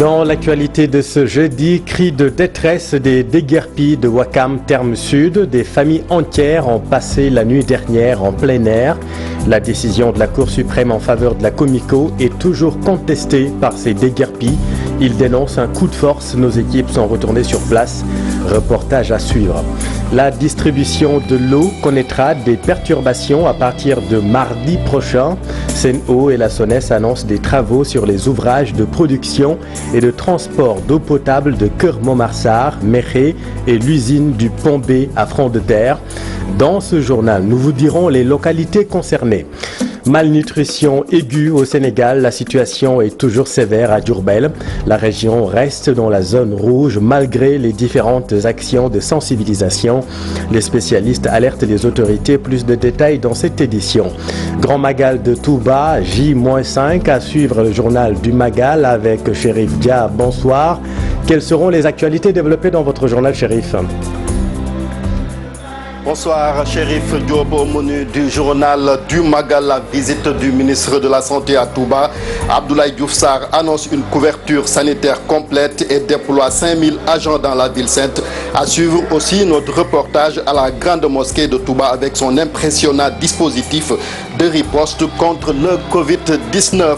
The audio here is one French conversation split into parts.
Dans l'actualité de ce jeudi, cri de détresse des déguerpis de Ouakam Terme Sud. Des familles entières ont passé la nuit dernière en plein air. La décision de la Cour suprême en faveur de la Comico est toujours contestée par ces déguerpis. Ils dénoncent un coup de force. Nos équipes sont retournées sur place. Reportage à suivre. La distribution de l'eau connaîtra des perturbations à partir de mardi prochain. Sen'Eau et la SONES annoncent des travaux sur les ouvrages de production et de transport d'eau potable de Keur-Montmarsar, Méré et l'usine du Pont B à Front de Terre. Dans ce journal, nous vous dirons les localités concernées. Malnutrition aiguë au Sénégal, la situation est toujours sévère à Diourbel. La région reste dans la zone rouge malgré les différentes actions de sensibilisation. Les spécialistes alertent les autorités. Plus de détails dans cette édition. Grand Magal de Touba, J-5 à suivre le journal du Magal avec Chérif Dia. Bonsoir. Quelles seront les actualités développées dans votre journal, Chérif ? Bonsoir, Chérif Diop. Au menu du journal du Magal, la visite du ministre de la Santé à Touba. Abdoulaye Diouf Sarr annonce une couverture sanitaire complète et déploie 5000 agents dans la ville sainte. À suivre aussi notre reportage à la grande mosquée de Touba avec son impressionnant dispositif de riposte contre le Covid-19.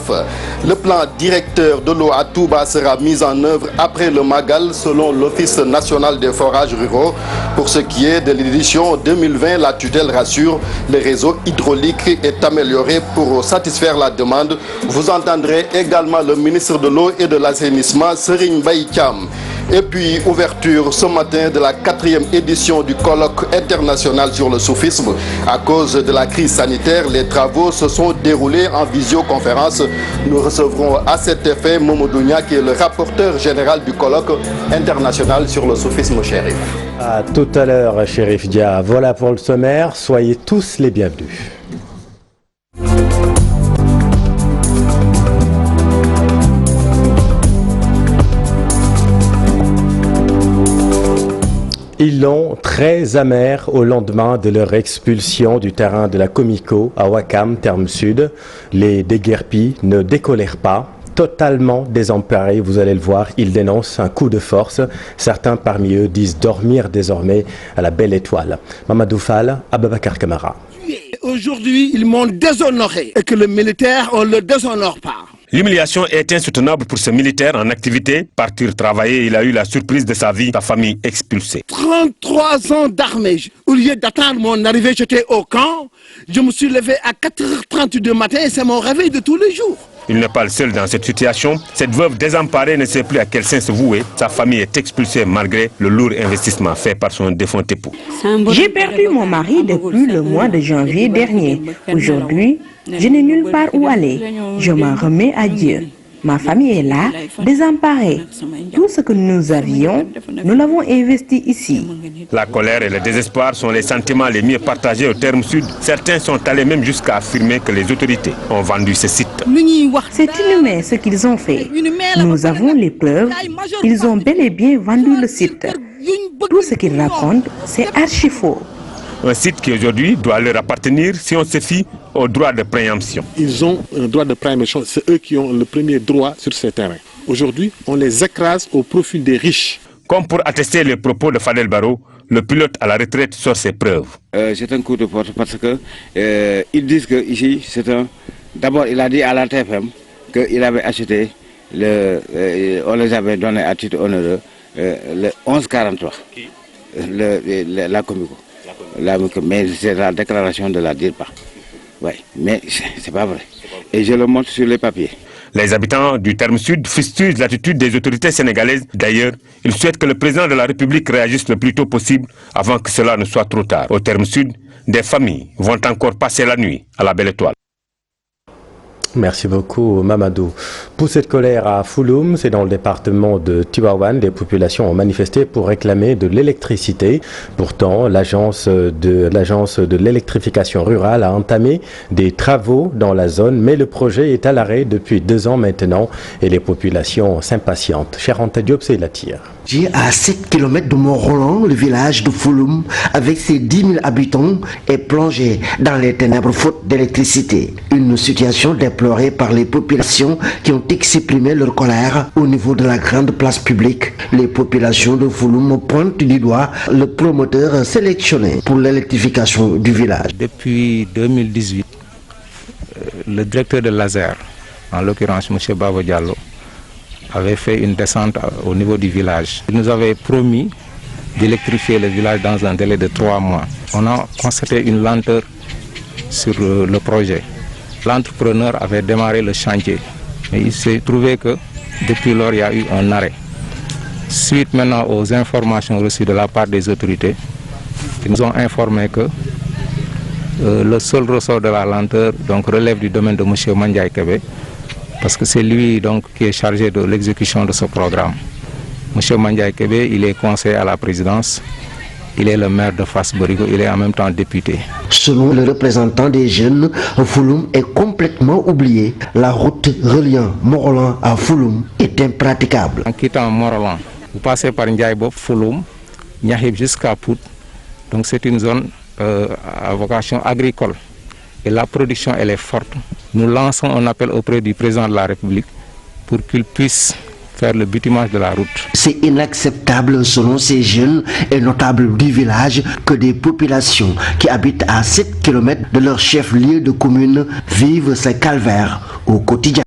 Le plan directeur de l'eau à Touba sera mis en œuvre après le Magal selon l'Office national des forages ruraux. Pour ce qui est de l'édition 2020, la tutelle rassure, le réseau hydraulique est amélioré pour satisfaire la demande. Vous entendrez également le ministre de l'eau et de l'assainissement, Serigne Mbaye Thiam. Et puis, ouverture ce matin de la 4e édition du colloque international sur le soufisme. À cause de la crise sanitaire, les travaux se sont déroulés en visioconférence. Nous recevrons à cet effet Momodou Nia, qui est le rapporteur général du colloque international sur le soufisme, Chérif. À tout à l'heure, Chérif Dia. Voilà pour le sommaire. Soyez tous les bienvenus. Ils l'ont très amer au lendemain de leur expulsion du terrain de la Comico à Ouakam, Terme Sud. Les déguerpis ne décolèrent pas. Totalement désemparés, vous allez le voir, ils dénoncent un coup de force. Certains parmi eux disent dormir désormais à la belle étoile. Mamadou Fall, Ababakar Kamara. Aujourd'hui, ils m'ont déshonoré et que le militaire, on ne le déshonore pas. L'humiliation est insoutenable pour ce militaire en activité. Partir travailler, il a eu la surprise de sa vie, sa famille expulsée. 33 ans d'armée. Au lieu d'attendre mon arrivée, j'étais au camp. Je me suis levé à 4h30 du matin et c'est mon réveil de tous les jours. Il n'est pas le seul dans cette situation. Cette veuve désemparée ne sait plus à quel sein se vouer. Sa famille est expulsée malgré le lourd investissement fait par son défunt époux. J'ai perdu mon mari depuis le mois de janvier dernier. Aujourd'hui, je n'ai nulle part où aller. Je m'en remets à Dieu. Ma famille est là, désemparée. Tout ce que nous avions, nous l'avons investi ici. La colère et le désespoir sont les sentiments les mieux partagés au Terme Sud. Certains sont allés même jusqu'à affirmer que les autorités ont vendu ce site. C'est inhumain ce qu'ils ont fait. Nous avons les preuves. Ils ont bel et bien vendu le site. Tout ce qu'ils racontent, c'est archi faux. Un site qui aujourd'hui doit leur appartenir si on se fie au droit de préemption. Ils ont un droit de préemption, c'est eux qui ont le premier droit sur ces terrains. Aujourd'hui, on les écrase au profit des riches. Comme pour attester les propos de Fadel Barro, le pilote à la retraite sort ses preuves. C'est un coup de force parce que ils disent que ici, c'est un... D'abord, il a dit à la TFM qu'il avait acheté, on les avait donné à titre onéreux, le 1143, la Comico. Mais c'est la déclaration de la DIRPA. Oui, mais c'est pas vrai. Et je le montre sur les papiers. Les habitants du Terme Sud fustigent l'attitude des autorités sénégalaises. D'ailleurs, ils souhaitent que le président de la République réagisse le plus tôt possible avant que cela ne soit trop tard. Au Terme Sud, des familles vont encore passer la nuit à la belle étoile. Merci beaucoup Mamadou. Pour cette colère à Fouloum, c'est dans le département de Tivaouane, les populations ont manifesté pour réclamer de l'électricité. Pourtant, l'agence de l'électrification rurale a entamé des travaux dans la zone, mais le projet est à l'arrêt depuis 2 ans maintenant et les populations s'impatientent. Cher Anta Diop, c'est la tire. À 7 km de Mont-Roland, le village de Fouloum, avec ses 10 000 habitants, est plongé dans les ténèbres faute d'électricité. Une situation déplorable déploré par les populations qui ont exprimé leur colère au niveau de la grande place publique. Les populations de Fouloum pointent du doigt le promoteur sélectionné pour l'électrification du village. Depuis 2018, le directeur de l'ASER, en l'occurrence M. Baba Diallo, avait fait une descente au niveau du village. Il nous avait promis d'électrifier le village dans un délai de 3 mois. On a constaté une lenteur sur le projet. L'entrepreneur avait démarré le chantier, mais il s'est trouvé que depuis lors il y a eu un arrêt. Suite maintenant aux informations reçues de la part des autorités, ils nous ont informé que le seul ressort de la lenteur relève du domaine de M. Mandiaye Kébé, parce que c'est lui qui est chargé de l'exécution de ce programme. M. Mandiaye Kébé, il est conseiller à la présidence, il est le maire de Fass-Borigo, il est en même temps député. Selon le représentant des jeunes, Fouloum est complètement oublié. La route reliant Morolan à Fouloum est impraticable. En quittant Morolan, vous passez par Ndiaye-Bob, Fouloum, Niahib jusqu'à Pout. Donc c'est une zone à vocation agricole. Et la production, elle est forte. Nous lançons un appel auprès du président de la République pour qu'il puisse faire le bitumage de la route. C'est inacceptable selon ces jeunes et notables du village que des populations qui habitent à 7 km de leur chef-lieu de commune vivent ces calvaires au quotidien.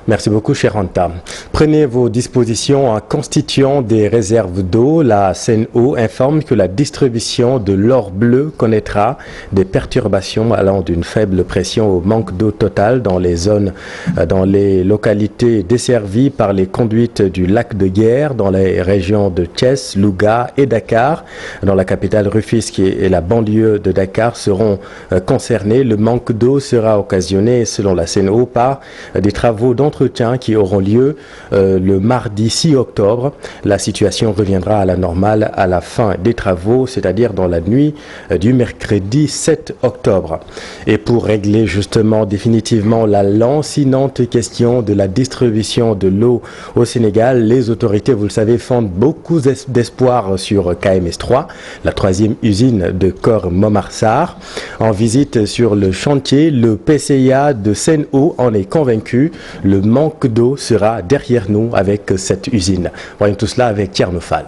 Merci beaucoup, cher Anta. Prenez vos dispositions en constituant des réserves d'eau. La Sen'Eau informe que la distribution de l'or bleu connaîtra des perturbations allant d'une faible pression au manque d'eau totale dans les localités desservies par les conduites du lac de Guiers, dans les régions de Thiès, Louga et Dakar. Dans la capitale, Rufisque et la banlieue de Dakar seront concernés. Le manque d'eau sera occasionné, selon la Sen'Eau, par des travaux d'entretien qui auront lieu le mardi 6 octobre. La situation reviendra à la normale à la fin des travaux, c'est-à-dire dans la nuit du mercredi 7 octobre. Et pour régler justement définitivement la lancinante question de la distribution de l'eau au Sénégal, les autorités, vous le savez, fondent beaucoup d'espoir sur KMS3, la 3e usine de Kor Momarsar. En visite sur le chantier, le PCA de Sen'Eau en est convaincu. Le manque d'eau sera derrière nous avec cette usine. Voyons tout cela avec Thierno Fall.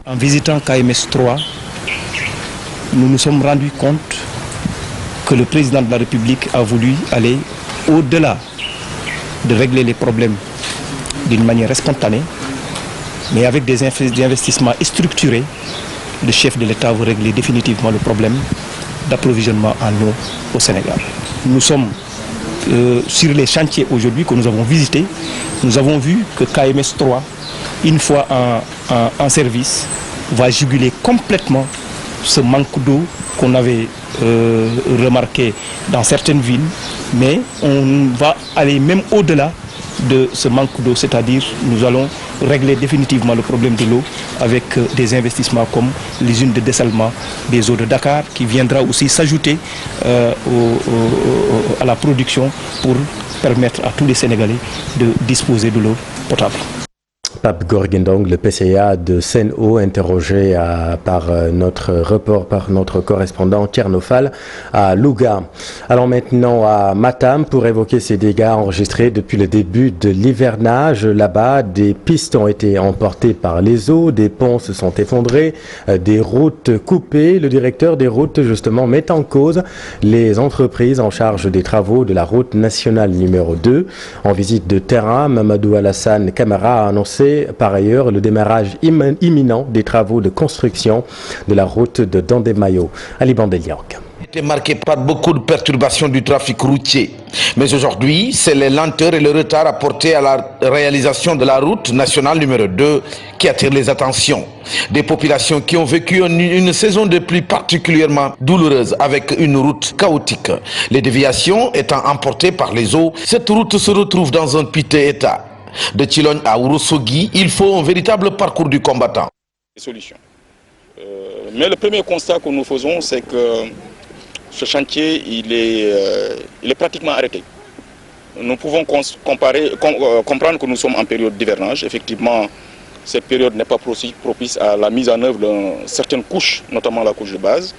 En visitant KMS3, nous nous sommes rendus compte que le président de la République a voulu aller au-delà de régler les problèmes d'une manière spontanée, mais avec des investissements structurés. Le chef de l'État veut régler définitivement le problème d'approvisionnement en eau au Sénégal. Nous sommes sur les chantiers aujourd'hui que nous avons visités. Nous avons vu que KMS3, une fois en service, va juguler complètement ce manque d'eau qu'on avait remarqué dans certaines villes, mais on va aller même au-delà de ce manque d'eau, c'est-à-dire nous allons régler définitivement le problème de l'eau avec des investissements comme l'usine de dessalement des eaux de Dakar qui viendra aussi s'ajouter à la production pour permettre à tous les Sénégalais de disposer de l'eau potable. Pape Gorgendong, le PCA de Sen'Eau, interrogé par notre correspondant Thierno Fall à Louga. Allons maintenant à Matam pour évoquer ces dégâts enregistrés depuis le début de l'hivernage. Là-bas, des pistes ont été emportées par les eaux, des ponts se sont effondrés, des routes coupées. Le directeur des routes, justement, met en cause les entreprises en charge des travaux de la route nationale numéro 2. En visite de terrain, Mamadou Alassane Camara a annoncé par ailleurs le démarrage imminent des travaux de construction de la route de Dandemayo. Ali Bandeliank. Était marqué par beaucoup de perturbations du trafic routier. Mais aujourd'hui, c'est les lenteurs et le retard apportés à la réalisation de la route nationale numéro 2 qui attirent les attentions. Des populations qui ont vécu une saison de pluie particulièrement douloureuse avec une route chaotique. Les déviations étant emportées par les eaux, cette route se retrouve dans un piteux état. De Tchilogne à Ourossogui, il faut un véritable parcours du combattant. Solutions. Mais le premier constat que nous faisons, c'est que ce chantier, il est pratiquement arrêté. Nous pouvons comprendre que nous sommes en période d'hivernage. Effectivement, cette période n'est pas propice à la mise en œuvre de certaines couches, notamment la couche de base.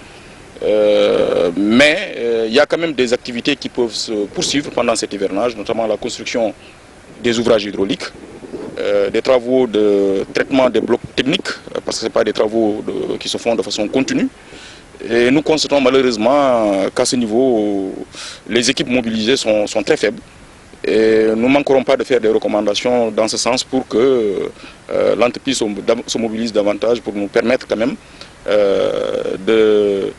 Mais il y a quand même des activités qui peuvent se poursuivre pendant cet hivernage, notamment la construction des ouvrages hydrauliques, des travaux de traitement des blocs techniques, parce que ce n'est pas des travaux qui se font de façon continue. Et nous constatons malheureusement qu'à ce niveau, les équipes mobilisées sont très faibles. Et nous ne manquerons pas de faire des recommandations dans ce sens pour que l'entreprise se mobilise davantage pour nous permettre quand même de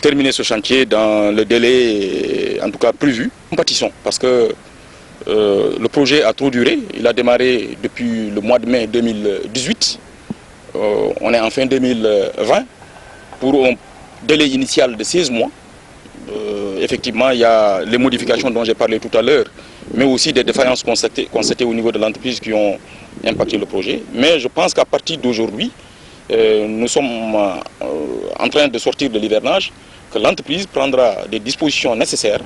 terminer ce chantier dans le délai en tout cas prévu. Compatissons parce que le projet a trop duré. Il a démarré depuis le mois de mai 2018. On est en fin 2020 pour un délai initial de 16 mois. Effectivement, il y a les modifications dont j'ai parlé tout à l'heure, mais aussi des défaillances constatées au niveau de l'entreprise qui ont impacté le projet. Mais je pense qu'à partir d'aujourd'hui, nous sommes en train de sortir de l'hivernage, que l'entreprise prendra des dispositions nécessaires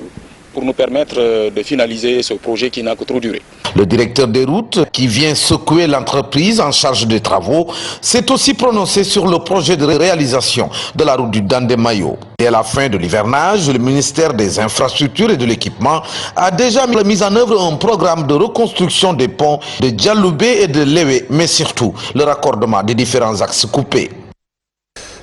pour nous permettre de finaliser ce projet qui n'a que trop duré. Le directeur des routes, qui vient secouer l'entreprise en charge des travaux, s'est aussi prononcé sur le projet de réalisation de la route du Dandemayo. Et à la fin de l'hivernage, le ministère des Infrastructures et de l'Équipement a déjà mis en œuvre un programme de reconstruction des ponts de Dialoubé et de Léwé, mais surtout le raccordement des différents axes coupés.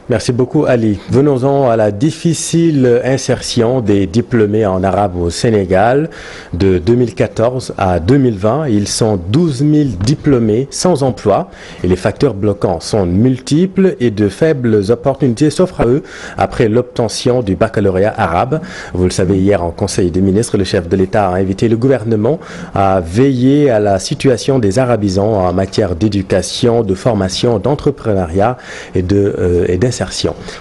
Merci beaucoup Ali. Venons-en à la difficile insertion des diplômés en arabe au Sénégal. De 2014 à 2020, ils sont 12 000 diplômés sans emploi et les facteurs bloquants sont multiples et de faibles opportunités s'offrent à eux après l'obtention du baccalauréat arabe. Vous le savez, hier en Conseil des ministres, le chef de l'État a invité le gouvernement à veiller à la situation des arabisants en matière d'éducation, de formation, d'entrepreneuriat et d'insertion.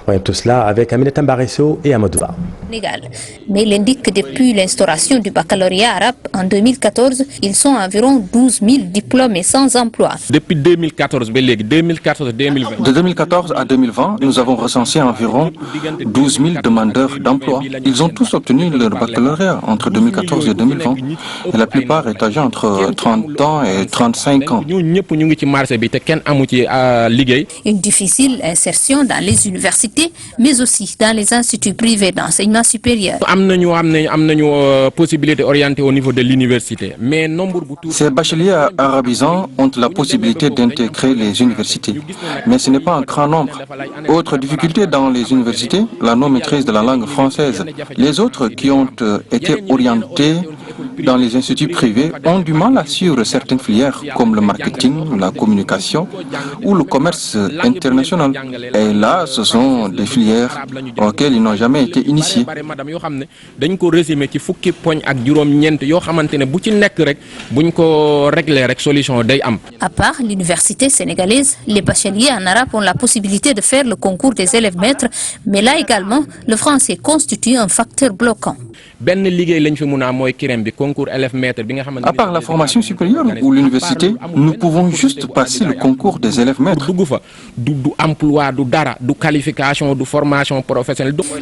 Voyons tout cela avec Aminata Mbaresso et Amadouba. Mais il indique que depuis l'instauration du baccalauréat arabe en 2014, ils sont environ 12 000 diplômés sans emploi. Depuis 2014, de 2014 à 2020, nous avons recensé environ 12 000 demandeurs d'emploi. Ils ont tous obtenu leur baccalauréat entre 2014 et 2020. Et la plupart est âgés entre 30 ans et 35 ans. Une difficile insertion dans les universités, mais aussi dans les instituts privés d'enseignement supérieur. Ces bacheliers arabisants ont la possibilité d'intégrer les universités, mais ce n'est pas un grand nombre. Autre difficulté dans les universités, la non-maîtrise de la langue française. Les autres qui ont été orientés dans les instituts privés ont du mal à suivre certaines filières comme le marketing, la communication ou le commerce international. Et là, ce sont des filières auxquelles ils n'ont jamais été initiés. À part l'université sénégalaise, les bacheliers en arabe ont la possibilité de faire le concours des élèves maîtres, mais là également, le français constitue un facteur bloquant. À part la formation supérieure ou l'université, nous pouvons juste passer le concours des élèves maîtres.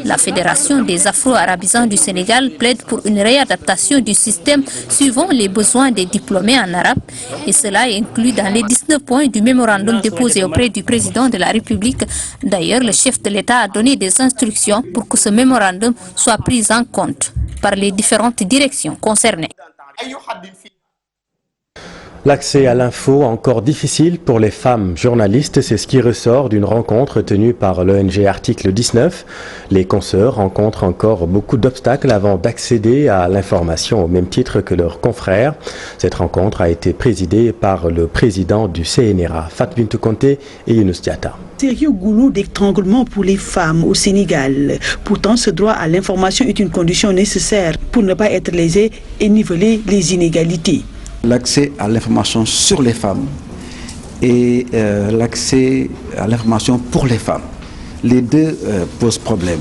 La Fédération des Afro-Arabisants du Sénégal plaide pour une réadaptation du système suivant les besoins des diplômés en arabe, et cela est inclus dans les 19 points du mémorandum déposé auprès du président de la République. D'ailleurs, le chef de l'État a donné des instructions pour que ce mémorandum soit pris en compte par les différentes directions concernées. L'accès à l'info encore difficile pour les femmes journalistes, c'est ce qui ressort d'une rencontre tenue par l'ONG Article 19. Les consoeurs rencontrent encore beaucoup d'obstacles avant d'accéder à l'information au même titre que leurs confrères. Cette rencontre a été présidée par le président du CNRA, Fatou Bintou Konté et Younous Diatta. Sérieux goulot d'étranglement pour les femmes au Sénégal. Pourtant, ce droit à l'information est une condition nécessaire pour ne pas être lésé et niveler les inégalités. L'accès à l'information sur les femmes et l'accès à l'information pour les femmes. Les deux posent problème.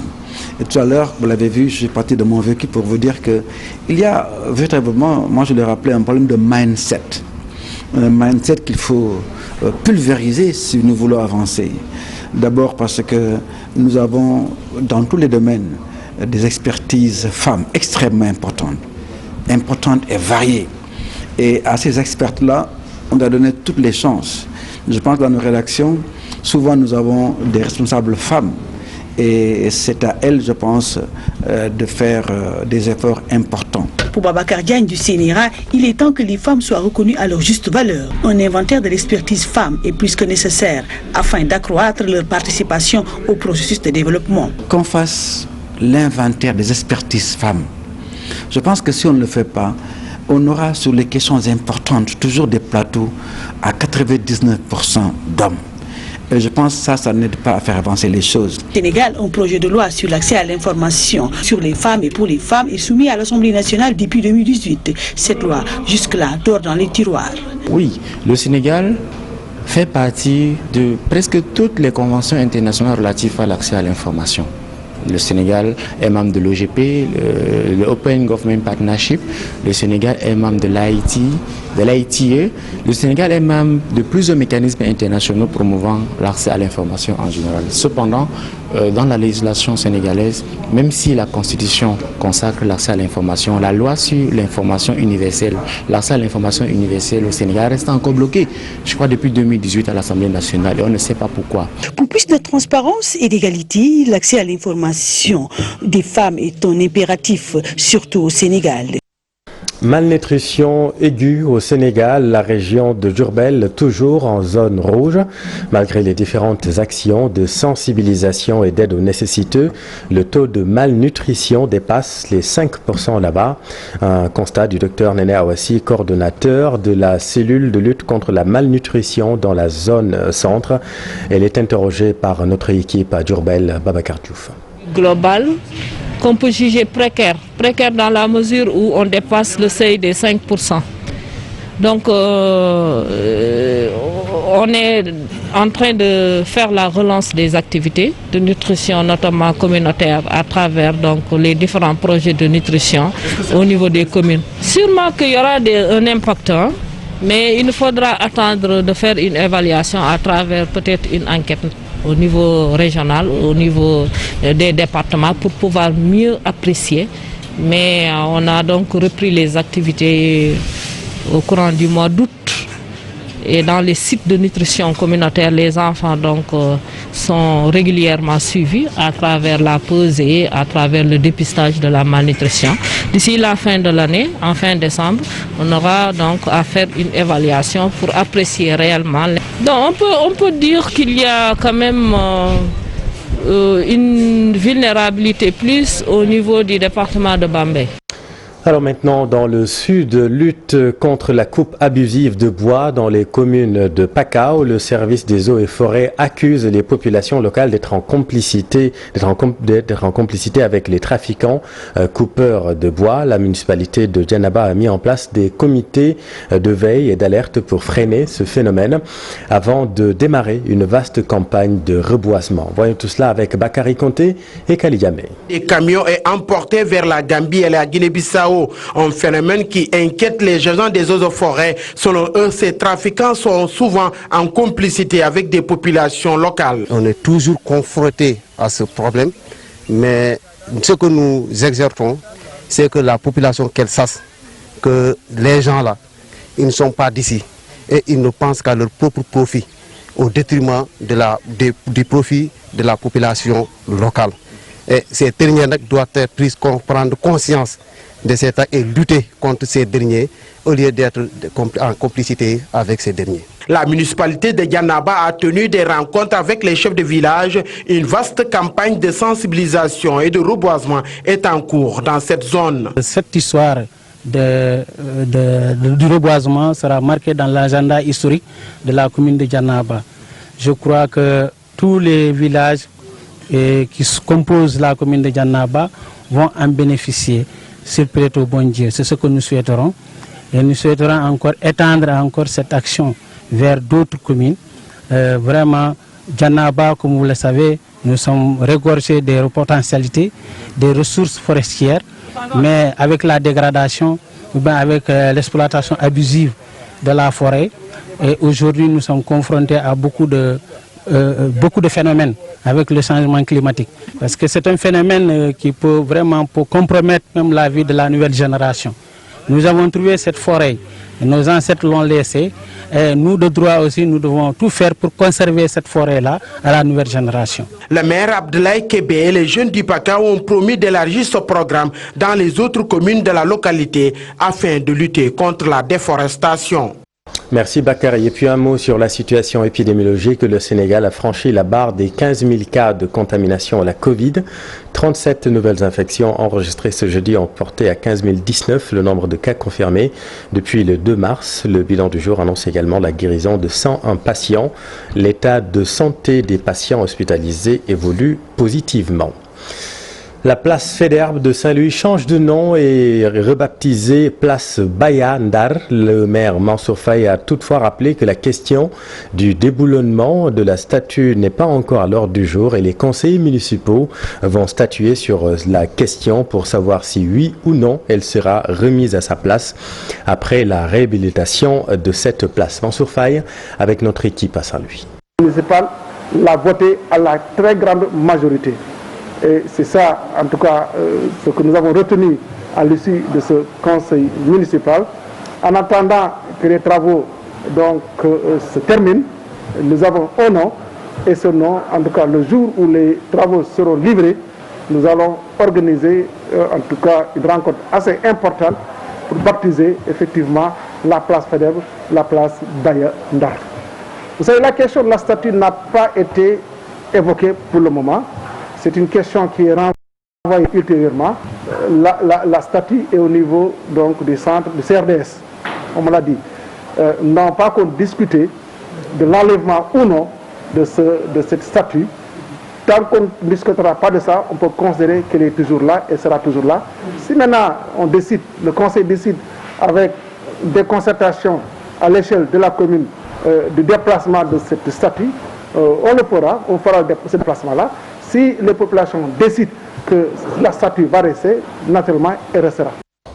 Et tout à l'heure, vous l'avez vu, je suis parti de mon vécu pour vous dire qu'il y a véritablement, moi je l'ai rappelé, un problème de mindset. Un mindset qu'il faut pulvériser si nous voulons avancer. D'abord parce que nous avons dans tous les domaines des expertises femmes extrêmement importantes et variées. Et à ces experts-là, on doit donner toutes les chances. Je pense que dans nos rédactions, souvent nous avons des responsables femmes Et c'est à elles, je pense, de faire des efforts importants. Pour Babacar Diagne du CNRA, il est temps que les femmes soient reconnues à leur juste valeur. Un inventaire de l'expertise femme est plus que nécessaire afin d'accroître leur participation au processus de développement. Qu'on fasse l'inventaire des expertises femmes. Je pense que si on ne le fait pas, on aura sur les questions importantes toujours des plateaux à 99% d'hommes. Et je pense que ça n'aide pas à faire avancer les choses. Au Sénégal, un projet de loi sur l'accès à l'information sur les femmes et pour les femmes est soumis à l'Assemblée nationale depuis 2018. Cette loi, jusque-là, dort dans les tiroirs. Oui, le Sénégal fait partie de presque toutes les conventions internationales relatives à l'accès à l'information. Le Sénégal est membre de l'OGP, le Open Government Partnership. Le Sénégal est membre de l'ITE. Le Sénégal est membre de plusieurs mécanismes internationaux promouvant l'accès à l'information en général. Cependant, dans la législation sénégalaise, même si la Constitution consacre l'accès à l'information, la loi sur l'information universelle, l'accès à l'information universelle au Sénégal reste encore bloqué, je crois, depuis 2018 à l'Assemblée nationale, et on ne sait pas pourquoi. Pour plus de transparence et d'égalité, l'accès à l'information des femmes est un impératif, surtout au Sénégal. Malnutrition aiguë au Sénégal, la région de Diourbel toujours en zone rouge. Malgré les différentes actions de sensibilisation et d'aide aux nécessiteux, le taux de malnutrition dépasse les 5% là-bas. Un constat du docteur Néné Awassi, coordonnateur de la cellule de lutte contre la malnutrition dans la zone centre. Elle est interrogée par notre équipe à Diourbel, Babacar Diouf. Global, qu'on peut juger précaire dans la mesure où on dépasse le seuil des 5%. Donc on est en train de faire la relance des activités de nutrition, notamment communautaire, à travers donc les différents projets de nutrition au niveau des communes. Sûrement qu'il y aura un impact, hein, mais il faudra attendre de faire une évaluation à travers peut-être une enquête au niveau régional, au niveau des départements pour pouvoir mieux apprécier. Mais on a donc repris les activités au courant du mois d'août. Et dans les sites de nutrition communautaire, les enfants donc sont régulièrement suivis à travers la pesée, à travers le dépistage de la malnutrition. D'ici la fin de l'année, en fin décembre, on aura donc à faire une évaluation pour apprécier réellement. Donc on peut dire qu'il y a quand même une vulnérabilité plus au niveau du département de Bambey. Alors maintenant, dans le sud, lutte contre la coupe abusive de bois dans les communes de Pakao. Le service des eaux et forêts accuse les populations locales d'être en complicité avec les trafiquants coupeurs de bois. La municipalité de Djanaba a mis en place des comités de veille et d'alerte pour freiner ce phénomène avant de démarrer une vaste campagne de reboisement. Voyons tout cela avec Bakary Conté et Kaliyame. Les camions est emporté vers la Gambie et la Guinée-Bissau. Un phénomène qui inquiète les agents des eaux et forêts. Selon eux, ces trafiquants sont souvent en complicité avec des populations locales. On est toujours confronté à ce problème, mais ce que nous exerçons, c'est que la population qu'elle sache que les gens là, ils ne sont pas d'ici et ils ne pensent qu'à leur propre profit au détriment du profit de la population locale. Et ces derniers doivent être pris prendre conscience de cet acte et lutter contre ces derniers au lieu d'être en complicité avec ces derniers. La municipalité de Djanaba a tenu des rencontres avec les chefs de village. Une vaste campagne de sensibilisation et de reboisement est en cours dans cette zone. Cette histoire du reboisement sera marquée dans l'agenda historique de la commune de Djanaba. Je crois que tous les villages qui composent la commune de Djanaba vont en bénéficier. S'il plaît au bon Dieu, c'est ce que nous souhaiterons. Et nous souhaiterons encore étendre encore cette action vers d'autres communes. Vraiment, Djanaba, comme vous le savez, nous sommes regorgés des potentialités, des ressources forestières, mais avec la dégradation, avec l'exploitation abusive de la forêt, et aujourd'hui nous sommes confrontés à beaucoup de phénomènes avec le changement climatique. Parce que c'est un phénomène qui peut vraiment compromettre même la vie de la nouvelle génération. Nous avons trouvé cette forêt, nos ancêtres l'ont laissée, et nous de droit aussi, nous devons tout faire pour conserver cette forêt-là à la nouvelle génération. Le maire Abdoulaye Kébé et les jeunes du PACA ont promis d'élargir ce programme dans les autres communes de la localité afin de lutter contre la déforestation. Merci Bakary. Et puis un mot sur la situation épidémiologique. Le Sénégal a franchi la barre des 15 000 cas de contamination à la Covid. 37 nouvelles infections enregistrées ce jeudi ont porté à 15 019 le nombre de cas confirmés depuis le 2 mars. Le bilan du jour annonce également la guérison de 101 patients. L'état de santé des patients hospitalisés évolue positivement. La place Faidherbe de Saint-Louis change de nom et rebaptisée place Baya Ndar. Le maire Mansour Faye a toutefois rappelé que la question du déboulonnement de la statue n'est pas encore à l'ordre du jour et les conseillers municipaux vont statuer sur la question pour savoir si oui ou non elle sera remise à sa place après la réhabilitation de cette place. Mansour Faye avec notre équipe à Saint-Louis. Le municipal l'a voté à la très grande majorité. Et c'est ça, en tout cas, ce que nous avons retenu à l'issue de ce conseil municipal. En attendant que les travaux donc, se terminent, nous avons un nom. Et ce nom, en tout cas, le jour où les travaux seront livrés, nous allons organiser, en tout cas, une rencontre assez importante pour baptiser effectivement la place Faidherbe, la place Baya Ndar. Vous savez, la question de la statue n'a pas été évoquée pour le moment. C'est une question qui est renvoyée ultérieurement. La statue est au niveau donc, du centre du CRDS. On me l'a dit. Non pas qu'on discutait de l'enlèvement ou non de cette statue. Tant qu'on ne discutera pas de ça, on peut considérer qu'elle est toujours là et sera toujours là. Si maintenant on décide, le conseil décide avec des concertations à l'échelle de la commune du déplacement de cette statue, on le fera, on fera ce déplacement-là. Si les populations décident que la statue va rester, naturellement, elle restera.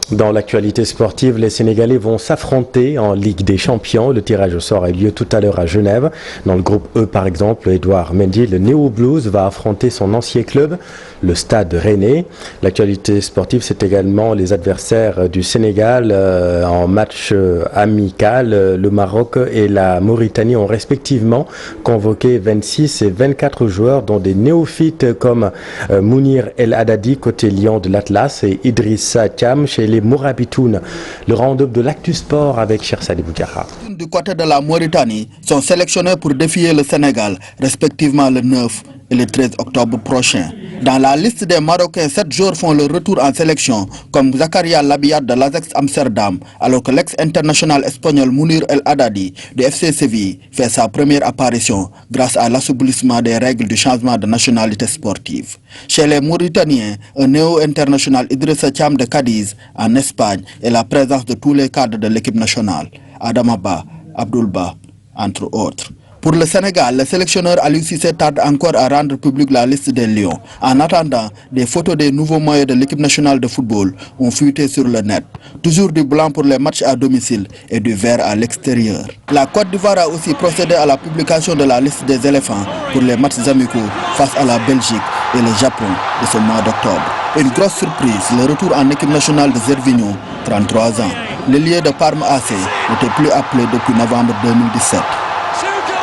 Dans l'actualité sportive, les Sénégalais vont s'affronter en Ligue des Champions. Le tirage au sort a eu lieu tout à l'heure à Genève. Dans le groupe E, par exemple, Edouard Mendy, le Néo Blues, va affronter son ancien club, le Stade Rennais. L'actualité sportive, c'est également les adversaires du Sénégal en match amical. Le Maroc et la Mauritanie ont respectivement convoqué 26 et 24 joueurs, dont des néophytes comme Mounir El Haddadi, côté Lion de l'Atlas, et Idrissa Thiam chez les Mourabitoun. Le round-up de l'Actu Sport avec Chersadi Boudjara. Du côté de la Mauritanie sont sélectionnés pour défier le Sénégal, respectivement le 9 et le 13 octobre prochain. Dans la liste des Marocains, 7 joueurs font le retour en sélection, comme Zakaria Labiat de l'Ajax Amsterdam, alors que l'ex-international espagnol Mounir El Haddadi du FC Séville fait sa première apparition grâce à l'assouplissement des règles du changement de nationalité sportive. Chez les Mauritaniens, un néo-international Idrissa Thiam de Cadiz en Espagne et la présence de tous les cadres de l'équipe nationale, Adamaba, Abdoulba, entre autres. Pour le Sénégal, le sélectionneur Aliou Cissé tarde encore à rendre publique la liste des Lions. En attendant, des photos des nouveaux moyens de l'équipe nationale de football ont fuité sur le net. Toujours du blanc pour les matchs à domicile et du vert à l'extérieur. La Côte d'Ivoire a aussi procédé à la publication de la liste des éléphants pour les matchs amicaux face à la Belgique et le Japon de ce mois d'octobre. Une grosse surprise, le retour en équipe nationale de Zervigno, 33 ans. L'ailier de Parme AC n'était plus appelé depuis novembre 2017.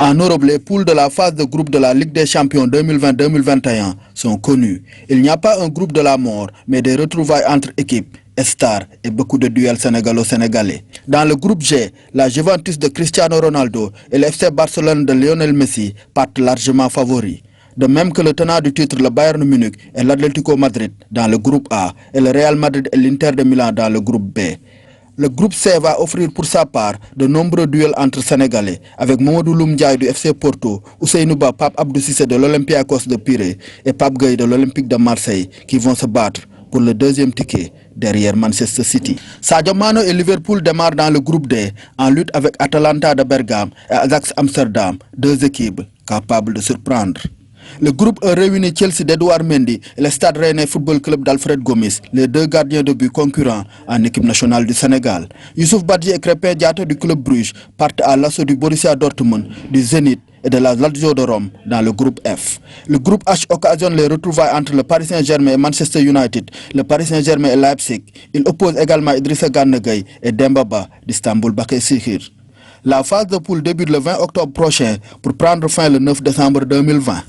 En Europe, les poules de la phase de groupe de la Ligue des Champions 2020-2021 sont connues. Il n'y a pas un groupe de la mort, mais des retrouvailles entre équipes, stars et beaucoup de duels sénégalo-sénégalais. Dans le groupe G, la Juventus de Cristiano Ronaldo et le FC Barcelone de Lionel Messi partent largement favoris. De même que le tenant du titre, le Bayern Munich et l'Atlético Madrid dans le groupe A et le Real Madrid et l'Inter de Milan dans le groupe B. Le groupe C va offrir pour sa part de nombreux duels entre Sénégalais avec Mamadou Loumdiaye du FC Porto, Ousseinouba Pape Abdou Cissé de l'Olympiakos de Pirée et Pape Gueye de l'Olympique de Marseille qui vont se battre pour le deuxième ticket derrière Manchester City. Sadio Mane et Liverpool démarrent dans le groupe D en lutte avec Atalanta de Bergame et Ajax Amsterdam, deux équipes capables de surprendre. Le groupe E réunit Chelsea d'Edouard Mendy et le Stade Rennais Football Club d'Alfred Gomis, les deux gardiens de but concurrents en équipe nationale du Sénégal. Youssouf Badji et Crépin Diatta du club Bruges partent à l'assaut du Borussia Dortmund, du Zénith et de la Lazio de Rome dans le groupe F. Le groupe H occasionne les retrouvailles entre le Paris Saint-Germain et Manchester United, le Paris Saint-Germain et Leipzig. Il oppose également Idrissa Gana Gueye et Demba Ba d'Istanbul Basaksehir. La phase de poule débute le 20 octobre prochain pour prendre fin le 9 décembre 2020.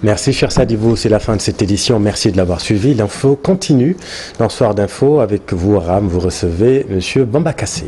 Merci cher Sadibou, c'est la fin de cette édition. Merci de l'avoir suivi. L'info continue dans Soir d'Info avec vous, Aram. Vous recevez Monsieur Bamba Kassé.